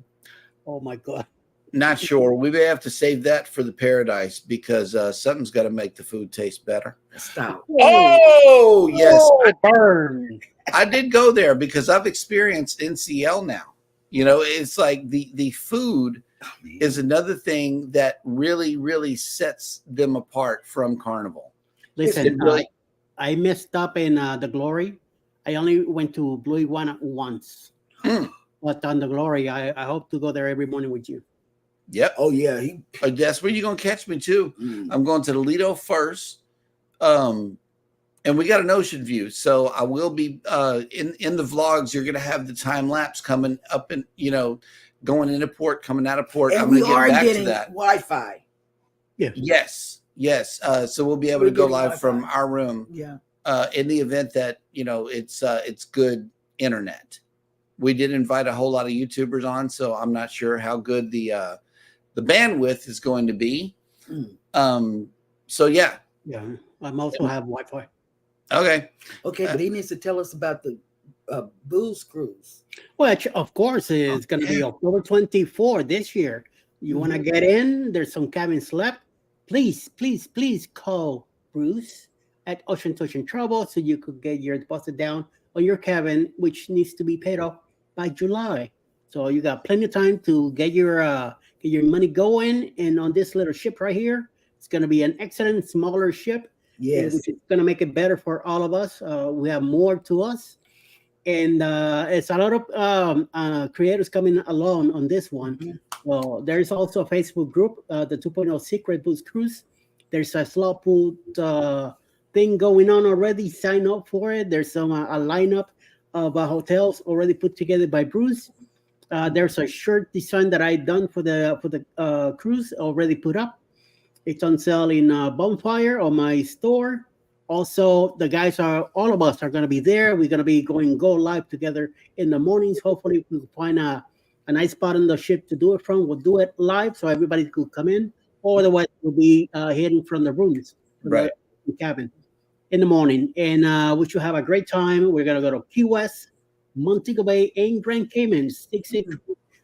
Oh my God. Not sure. We may have to save that for the paradise because something's got to make the food taste better. Stop. Oh, yes. Burn. I did go there because I've experienced NCL now. You know, it's like the food is another thing that really, really sets them apart from Carnival. Listen, I messed up in the Glory. I only went to Blue Iguana once. But on the Glory, I hope to go there every morning with you. Yep. Oh yeah. That's where you're gonna catch me too. I'm going to the Lido first, and we got an ocean view, so I will be in the vlogs. You're gonna have the time lapse coming up, and going into port, coming out of port. And I'm we gonna are get back getting to that. Wi-Fi. Yeah. Yes. So we'll be able to go live from our room. Yeah. In the event that it's good internet. We did invite a whole lot of YouTubers on, so I'm not sure how good the bandwidth is going to be. So yeah. Yeah. I'm also have Wi-Fi. Okay, but he needs to tell us about the booze cruise. Which of course is going to be October 24 this year. You want to get in? There's some cabins left. Please call Bruce at Ocean to Ocean Travel so you could get your deposit down on your cabin, which needs to be paid off by July. So you got plenty of time to get your money going. And on this little ship right here, it's going to be an excellent smaller ship. Yes, which is going to make it better for all of us. We have more to us, and it's a lot of creators coming along on this one. Well, there's also a Facebook group, the 2.0 Secret Booze Cruise. There's a slow put thing going on already. Sign up for it. There's some a lineup of hotels already put together by Bruce. There's a shirt design that I done for the cruise already put up. It's on sale in Bonfire on my store. Also, all of us are going to be there. We're going to be go live together in the mornings. Hopefully, we can find a nice spot on the ship to do it from. We'll do it live so everybody could come in. Or otherwise, we'll be heading from the rooms, the cabin in the morning. And we should have a great time. We're going to go to Key West, Montego Bay, and Grand Cayman, 6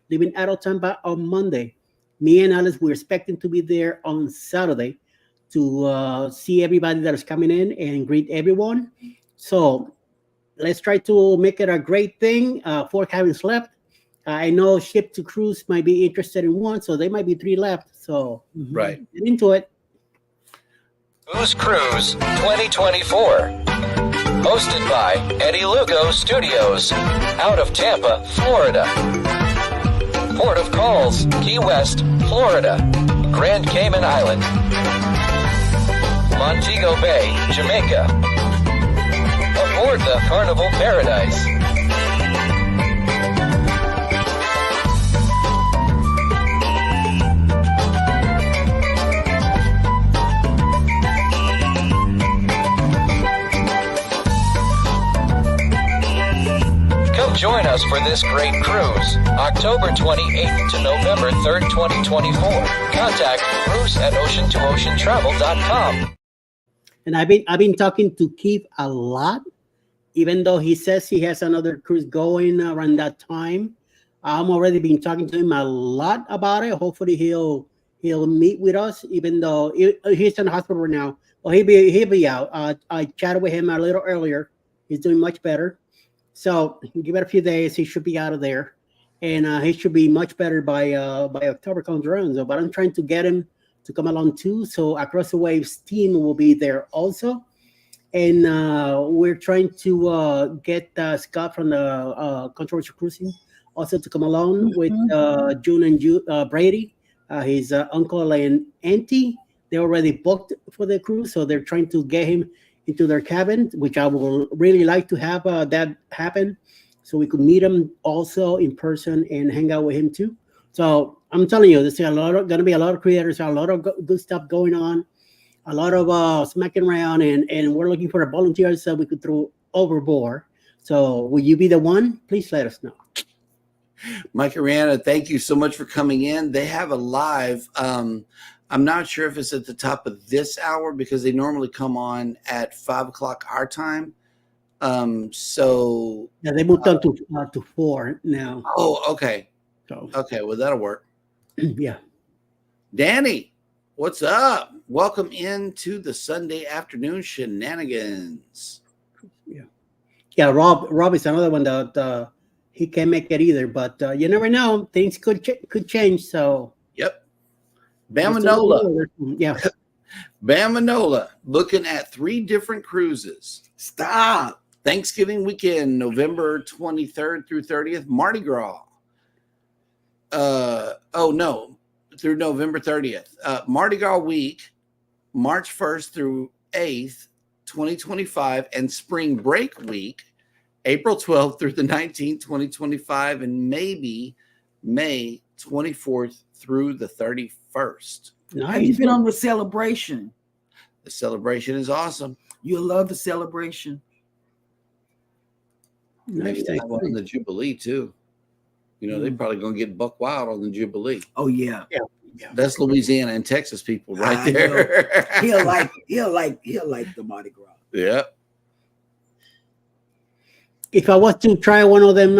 leaving out of Tampa on Monday. Me and Alice, we're expecting to be there on Saturday to see everybody that is coming in and greet everyone. So let's try to make it a great thing. 4 cabins left. I know Ship to Cruise might be interested in one, so there might be 3 left. So get into it. Booze Cruise 2024. Hosted by Eddie Lugo Studios, out of Tampa, Florida. Port of Calls, Key West, Florida. Grand Cayman Island. Montego Bay, Jamaica. Aboard the Carnival Paradise. Join us for this great cruise, October 28th to November 3rd, 2024. Contact Bruce at ocean2oceantravel.com. And I've been talking to Keith a lot, even though he says he has another cruise going around that time. I'm already been talking to him a lot about it. Hopefully he'll meet with us, even though he's in the hospital right now. Well, he'll be out. I chatted with him a little earlier. He's doing much better. So give it a few days, he should be out of there, and he should be much better by October comes around. So, but I'm trying to get him to come along too. So Across the Waves team will be there also, and we're trying to get Scott from the Controversial Cruising also to come along with June and Brady, his uncle and auntie. they already booked for the cruise, so they're trying to get him into their cabin, which I would really like to have that happen, so we could meet him also in person and hang out with him too. So I'm telling you, there's going to be a lot of creators, a lot of good stuff going on, a lot of smacking around, and we're looking for volunteers that we could throw overboard. So will you be the one? Please let us know. Mike and Rihanna, thank you so much for coming in. They have a live. I'm not sure if it's at the top of this hour because they normally come on at 5 o'clock our time. So yeah, they moved on to 4 now. Oh, okay. So okay, well that'll work. Yeah. Danny, what's up? Welcome into the Sunday afternoon shenanigans. Yeah, Rob is another one that he can't make it either, but you never know. Things could change. So yep. Bamanola. Yeah. Bamanola looking at 3 different cruises. Stop. Thanksgiving weekend, November 23rd through 30th, Mardi Gras. Through November 30th. Mardi Gras week, March 1st through 8th, 2025, and Spring Break week, April 12th through the 19th, 2025, and maybe May 24th through the 31st. Nice. Have you been on the celebration? The celebration is awesome. You'll love the celebration. Maybe they have one on the Jubilee too. You know, they're probably going to get buck wild on the Jubilee. Oh yeah. That's Louisiana and Texas people right there. He'll like the Mardi Gras. Yeah. If I was to try one of them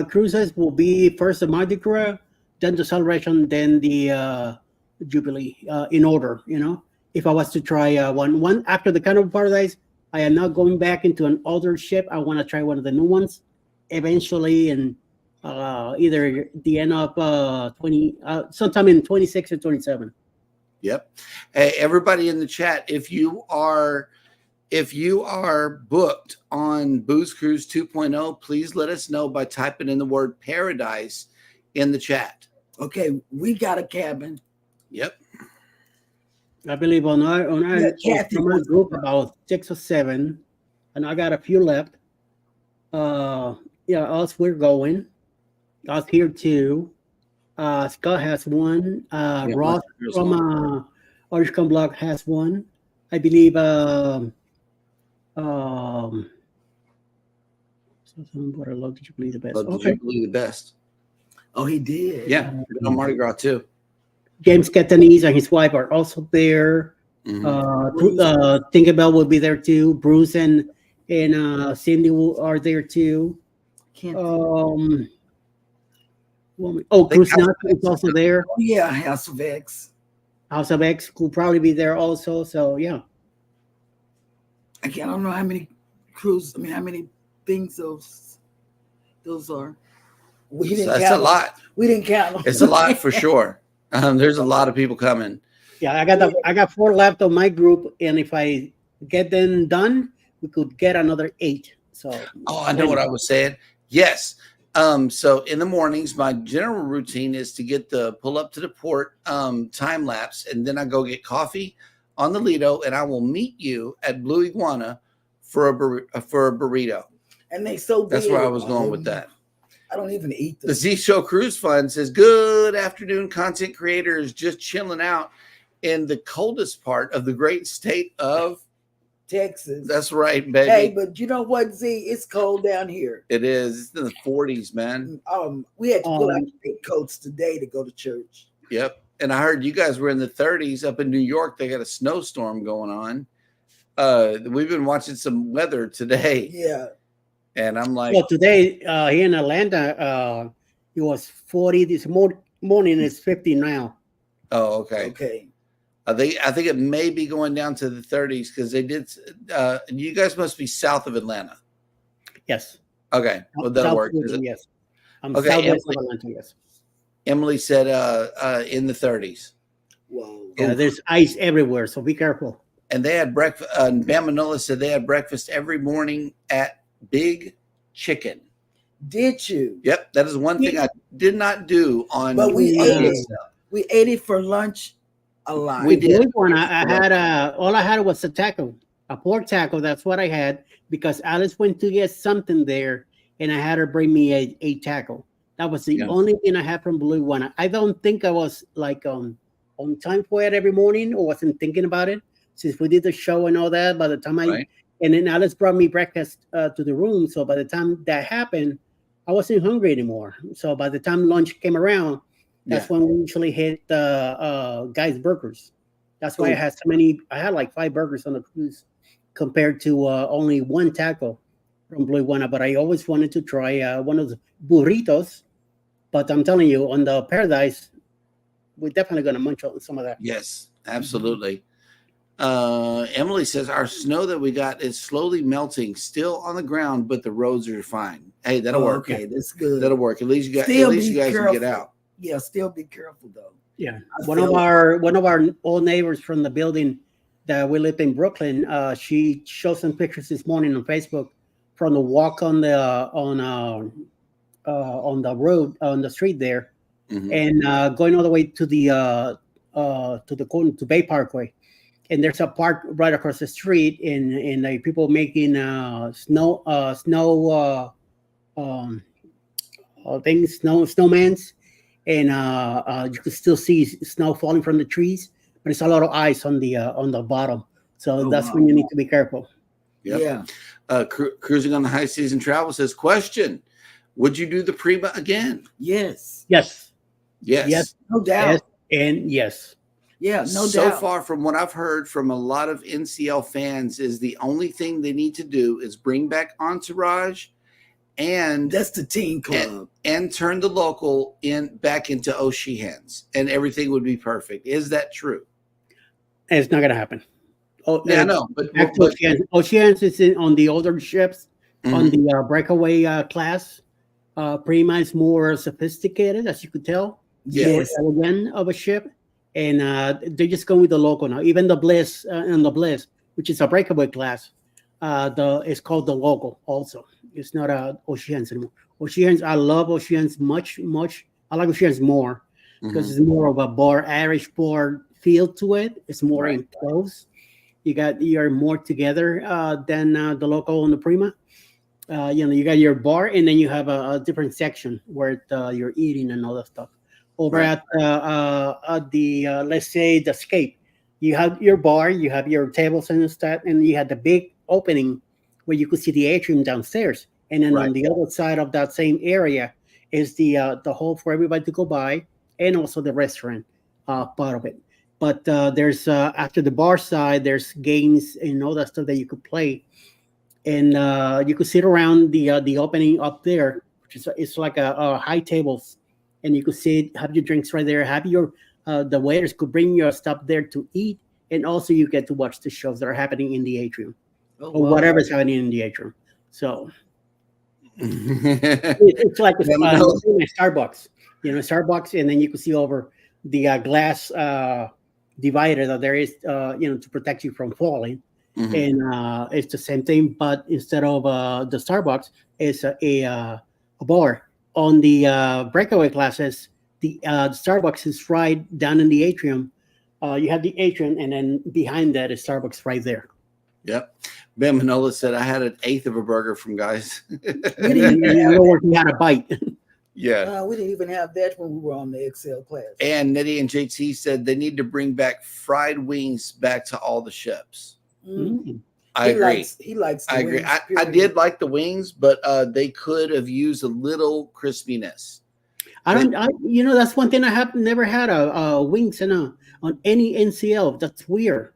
cruises, will be first the Mardi Gras, then the celebration, then the Jubilee in order. You know, if I was to try one after the Carnival Paradise, I am not going back into an older ship. I want to try one of the new ones eventually, and either the end of sometime in 26 or 27. Yep. Hey, everybody in the chat, if you are booked on Booze Cruise 2.0, please let us know by typing in the word paradise in the chat. Okay, we got a cabin. Yep. I believe on our group about 6 or 7, and I got a few left. Us we're going. Us here too. Scott has one. Ross from Orange Come Block has one. I believe. What I love did you believe the best? Did you believe the best? Oh, he did. Yeah, on Mardi Gras too. James Catanese and his wife are also there. Mm-hmm. Tinkerbell will be there too. Bruce and Cindy are there too. Bruce Nutt is also there. Oh, yeah, House of X. House of X could probably be there also. So yeah. I don't know how many cruises. I mean, how many things those are. That's a lot. We didn't count them. It's a lot for sure. There's a lot of people coming. Yeah, I got 4 left on my group, and if I get them done, we could get another 8. So I know what I was saying. Yes. So in the mornings, my general routine is to pull up to the port time lapse, and then I go get coffee on the Lido, and I will meet you at Blue Iguana for a burrito. And they so big. That's where I was going with that. I don't even eat them. The Z Show Cruise Fund says, good afternoon, content creators, just chilling out in the coldest part of the great state of Texas. That's right, baby. Hey, but you know what, Z? It's cold down here. It is. It's in the 40s, man. We had to pull out big coats today to go to church. Yep. And I heard you guys were in the 30s up in New York. They got a snowstorm going on. We've been watching some weather today. Yeah. And I'm like, well, today here in Atlanta, it was 40. This morning it's 50 now. Oh, okay. Okay. I think it may be going down to the 30s because they did. You guys must be south of Atlanta. Yes. Okay. Well, that'll work. Yes. I'm okay. Southwest of Atlanta. Yes. Emily said in the 30s. Whoa. Yeah, there's ice everywhere, so be careful. And they had breakfast. Bamanola said they had breakfast every morning at Big Chicken. Did you? Yep. That is one thing I did not do on. But we ate it for lunch a lot. We did. I had all I had was a taco, a pork taco. That's what I had because Alice went to get something there, and I had her bring me a taco. That was the only thing I had from Blue Iguana. I don't think I was like on time for it every morning or wasn't thinking about it since we did the show and all that. By the time and then Alice brought me breakfast to the room. So by the time that happened, I wasn't hungry anymore. So by the time lunch came around, that's when we usually hit Guy's Burgers. That's why I had so many. I had like 5 burgers on the cruise compared to only 1 taco from Blue Iguana. But I always wanted to try one of the burritos. But I'm telling you, on the Paradise, we're definitely going to munch on some of that. Yes, absolutely. Emily says our snow that we got is slowly melting, still on the ground, but the roads are fine. Hey, that'll work. Okay, that's good. That'll work. At least you guys can get out. Yeah, still be careful though. Yeah, one of our old neighbors from the building that we live in Brooklyn. She showed some pictures this morning on Facebook from the walk on the road on the street there, and going all the way to the to Bay Parkway. And there's a park right across the street, and like people making snowmans, and you can still see snow falling from the trees, but it's a lot of ice on the bottom. So that's when you need to be careful. Yep. Yeah. Cruising on the High Season Travel says, question: would you do the Prima again? Yes. Yes. Yes. Yes. No doubt. Yes. And yes. Yeah, no doubt. So far, from what I've heard from a lot of NCL fans, is the only thing they need to do is bring back Entourage, and that's the team club, and turn the local back into Oceans, and everything would be perfect. Is that true? It's not going to happen. Oh, yeah, I know, but Oceans is on the older ships, on the breakaway class. Prima is more sophisticated, as you could tell. Yes, more elegant of a ship. And they're just going with the local now. Even the Bliss and the Bliss, which is a breakaway class, it's called the local also. It's not Oceans anymore. Oceans, I love Oceans much. I like Oceans more because it's more of a Irish bar feel to it. It's more enclosed. You're more together than the local and the Prima. You got your bar, and then you have a different section where you're eating and all that stuff. Over at the let's say the Escape, you have your bar, you have your tables and stuff, and you have the big opening where you could see the atrium downstairs, and then on the other side of that same area is the hall for everybody to go by, and also the restaurant part of it. But there's after the bar side, there's games and all that stuff that you could play, and you could sit around the opening up there, which is it's like a high tables. And you could sit, have your drinks right there. Have your the waiters could bring your stuff there to eat, and also you get to watch the shows that are happening in the atrium, or whatever's happening in the atrium. So it's like a Starbucks, Starbucks, and then you can see over the glass divider that there is, to protect you from falling. And it's the same thing, but instead of the Starbucks, it's a bar. On the breakaway classes, the Starbucks is right down in the atrium. You have the atrium, and then behind that is Starbucks right there. Yep. Ben Manola said, I had 1/8 of a burger from Guys. We had a bite. Yeah. We didn't even have that when we were on the XL class. And Nettie and JT said they need to bring back fried wings back to all the ships. I agree. He likes. I agree. I did like the wings, but they could have used a little crispiness. That's one thing I have never had a wings on any NCL. That's weird.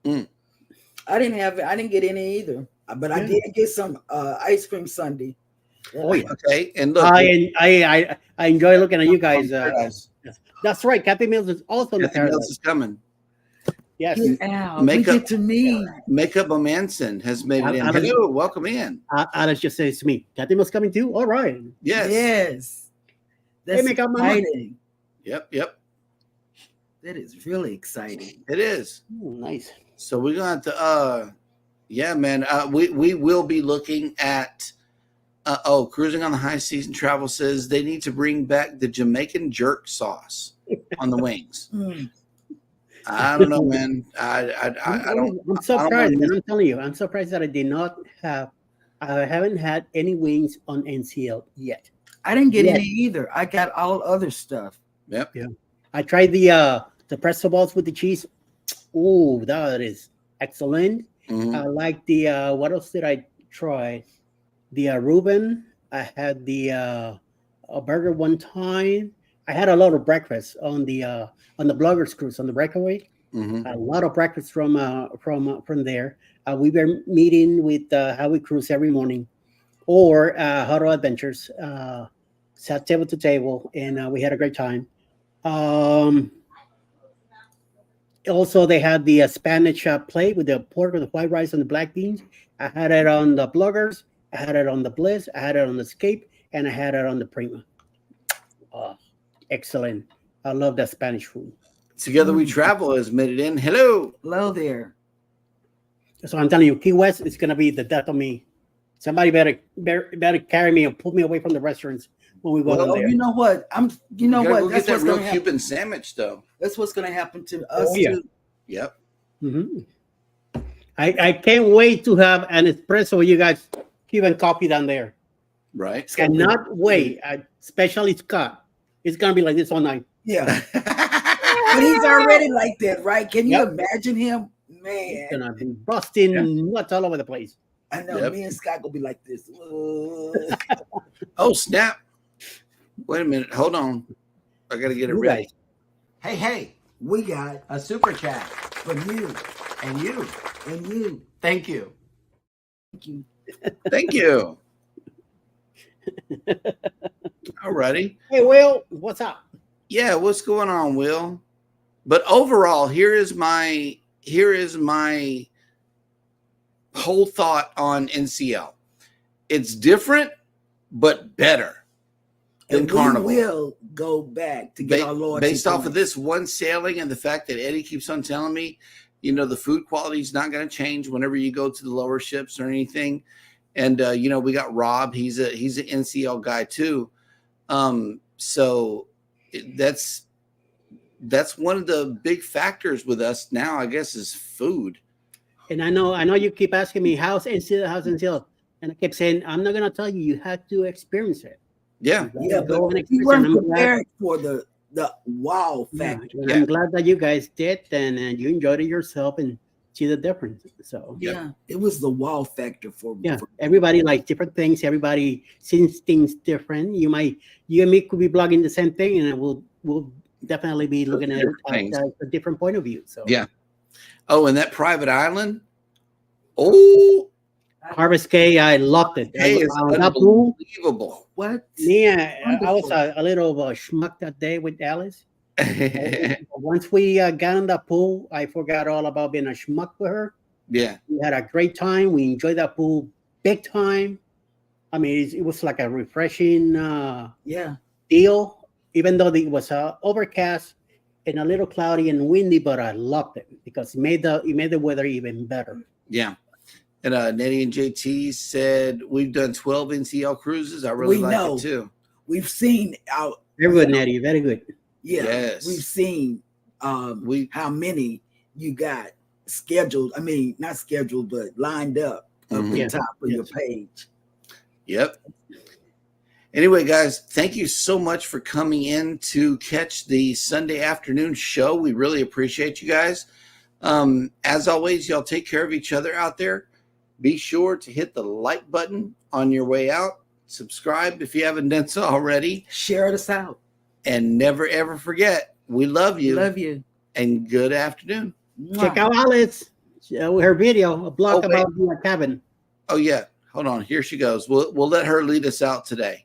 I didn't get any either, but I did get some ice cream sundae. Oh yeah. Okay. And look, I enjoy looking at you guys. That's right. Kathy Mills is also in the Kathy Mills is coming. Yes. Makeup Manson has made it in. Hello, welcome in. Alice just says to me, Kathy Mills coming too? All right. Yes. That's exciting. Yep. That is really exciting. It is. Ooh, nice. So we're going to man. We will be looking at Cruising on the High Season Travel says they need to bring back the Jamaican jerk sauce on the wings. I don't know, man. I don't. I'm surprised, and I'm telling you, I'm surprised that I haven't had any wings on NCL yet. I didn't get any either. I got all other stuff. Yep. Yeah. I tried the pretzel balls with the cheese. Oh, that is excellent. Mhm. I like the what else did I try? The Reuben. I had the a burger one time. I had a lot of breakfast on the bloggers cruise on the breakaway. Mhm. A lot of breakfast from there. We were meeting with Howie Cruise every morning, or Huddle Adventures. Sat table to table, and we had a great time. Also, they had the Spanish plate with the pork with the white rice and the black beans. I had it on the Bloggers. I had it on the Bliss. I had it on the Escape, and I had it on the Prima. Excellent. I love that Spanish food. Together We Travel has made it in. Hello. Hello there. So I'm telling you, Key West is going to be the death of me. Somebody better carry me and pull me away from the restaurants when we go down there. You know what? You know what? Go That's get that what's real Cuban sandwich, though. That's what's going to happen to us yeah. too. Yep. Mm-hmm. I can't wait to have an espresso with you guys. Cuban coffee down there. Right. Cannot wait. Especially Scott. It's going to be like this all night. Yeah. But he's already like that, right? Can you imagine him? Man. He's going to be busting nuts all over the place. I know. Yep. Me and Scott gonna be like this. Oh, snap. Wait a minute. Hold on. I got to get it You ready. guys. Hey, We got a super chat. from you And you. and you. Thank you. Thank you. Thank you. All righty. Hey, Will, what's up? Yeah, what's going on, Will? But overall, here is my whole thought on NCL. It's different, but better than And Carnival. we will go back to get our loyalty Based off of points. this one sailing and the fact that Eddie keeps on telling me, you know, the food quality is not going to change whenever you go to the lower ships or anything. And you know, we got Rob. He's an NCL guy too. So that's one of the big factors with us now, I guess, is food. And I know you keep asking me how's NCL, and I kept saying I'm not gonna tell you. You have to experience it. Yeah. Yeah, Go but and we experience it. weren't I'm glad- prepared for the wow factor. and I'm glad that you guys did, and you enjoyed it yourself and see the difference. So Yeah, it was the wow factor for everybody likes different things. Everybody sees things different. You and me could be blogging the same thing, and we'll definitely be looking at it at a different point of view. So yeah. Oh, and that private island. Oh, Harvest K, I loved it. hey, it's That pool, unbelievable. What? yeah, I was a little schmuck that day with Alice. Once we got in the pool, I forgot all about being a schmuck with her. Yeah. We had a great time. We enjoyed that pool big time. I mean, it was like a refreshing deal, even though it was overcast and a little cloudy and windy, but I loved it because it made the weather even better. Yeah. And Nettie and JT said we've done 12 NCL cruises. I really like it too. We've seen out. Very good, Nettie. Very good. Yeah, Yes. we've seen how many you got scheduled. I mean, not scheduled, but lined up at the top of your page. Yep. Anyway, guys, thank you so much for coming in to catch the Sunday afternoon show. We really appreciate you guys. As always, y'all take care of each other out there. Be sure to hit the like button on your way out. Subscribe if you haven't done so already. Share us out. And never, ever forget, we love you. Love you. And good afternoon. Check out Alice, her video, a blog about the cabin. Oh, yeah. Hold on. Here she goes. We'll let her lead us out today.